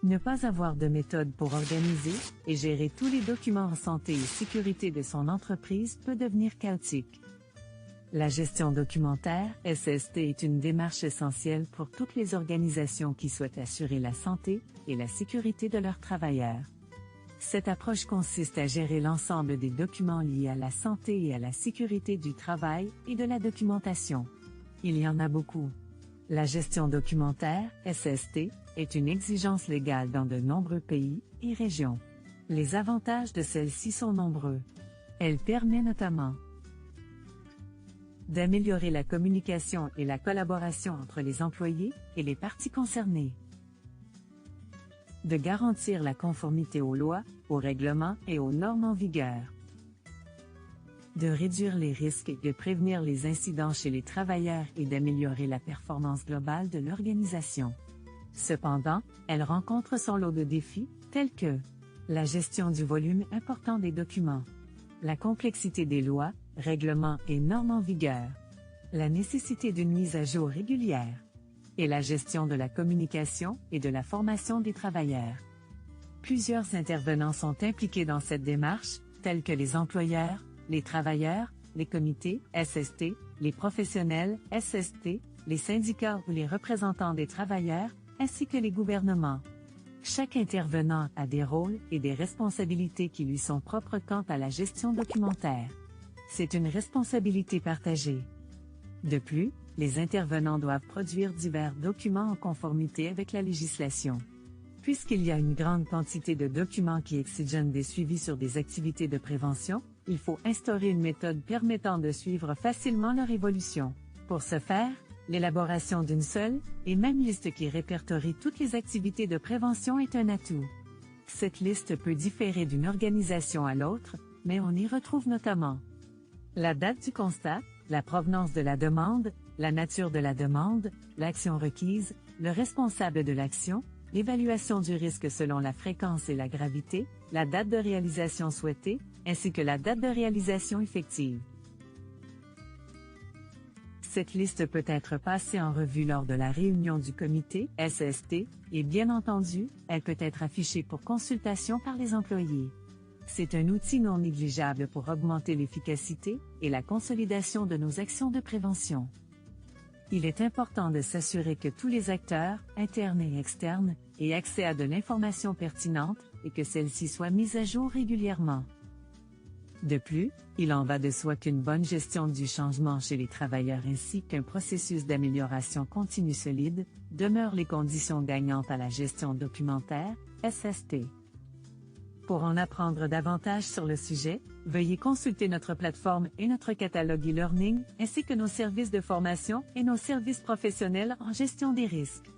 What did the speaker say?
Ne pas avoir de méthode pour organiser et gérer tous les documents en santé et sécurité de son entreprise peut devenir chaotique. La gestion documentaire, SST, est une démarche essentielle pour toutes les organisations qui souhaitent assurer la santé et la sécurité de leurs travailleurs. Cette approche consiste à gérer l'ensemble des documents liés à la santé et à la sécurité du travail et de la documentation. Il y en a beaucoup. La gestion documentaire, SST, est une exigence légale dans de nombreux pays et régions. Les avantages de celle-ci sont nombreux. Elle permet notamment d'améliorer la communication et la collaboration entre les employés et les parties concernées, de garantir la conformité aux lois, aux règlements et aux normes en vigueur, de réduire les risques et de prévenir les incidents chez les travailleurs et d'améliorer la performance globale de l'organisation. Cependant, elle rencontre son lot de défis, tels que la gestion du volume important des documents, la complexité des lois, règlements et normes en vigueur, la nécessité d'une mise à jour régulière, et la gestion de la communication et de la formation des travailleurs. Plusieurs intervenants sont impliqués dans cette démarche, tels que les employeurs, les travailleurs, les comités, SST, les professionnels, SST, les syndicats ou les représentants des travailleurs, ainsi que les gouvernements. Chaque intervenant a des rôles et des responsabilités qui lui sont propres quant à la gestion documentaire. C'est une responsabilité partagée. De plus, les intervenants doivent produire divers documents en conformité avec la législation. Puisqu'il y a une grande quantité de documents qui exigent des suivis sur des activités de prévention, il faut instaurer une méthode permettant de suivre facilement leur évolution. Pour ce faire, l'élaboration d'une seule et même liste qui répertorie toutes les activités de prévention est un atout. Cette liste peut différer d'une organisation à l'autre, mais on y retrouve notamment la date du constat, la provenance de la demande, la nature de la demande, l'action requise, le responsable de l'action, l'évaluation du risque selon la fréquence et la gravité, la date de réalisation souhaitée, ainsi que la date de réalisation effective. Cette liste peut être passée en revue lors de la réunion du comité SST et bien entendu, elle peut être affichée pour consultation par les employés. C'est un outil non négligeable pour augmenter l'efficacité et la consolidation de nos actions de prévention. Il est important de s'assurer que tous les acteurs, internes et externes, aient accès à de l'information pertinente et que celle-ci soit mise à jour régulièrement. De plus, il en va de soi qu'une bonne gestion du changement chez les travailleurs ainsi qu'un processus d'amélioration continue solide demeurent les conditions gagnantes à la gestion documentaire, SST. Pour en apprendre davantage sur le sujet, veuillez consulter notre plateforme et notre catalogue e-learning, ainsi que nos services de formation et nos services professionnels en gestion des risques.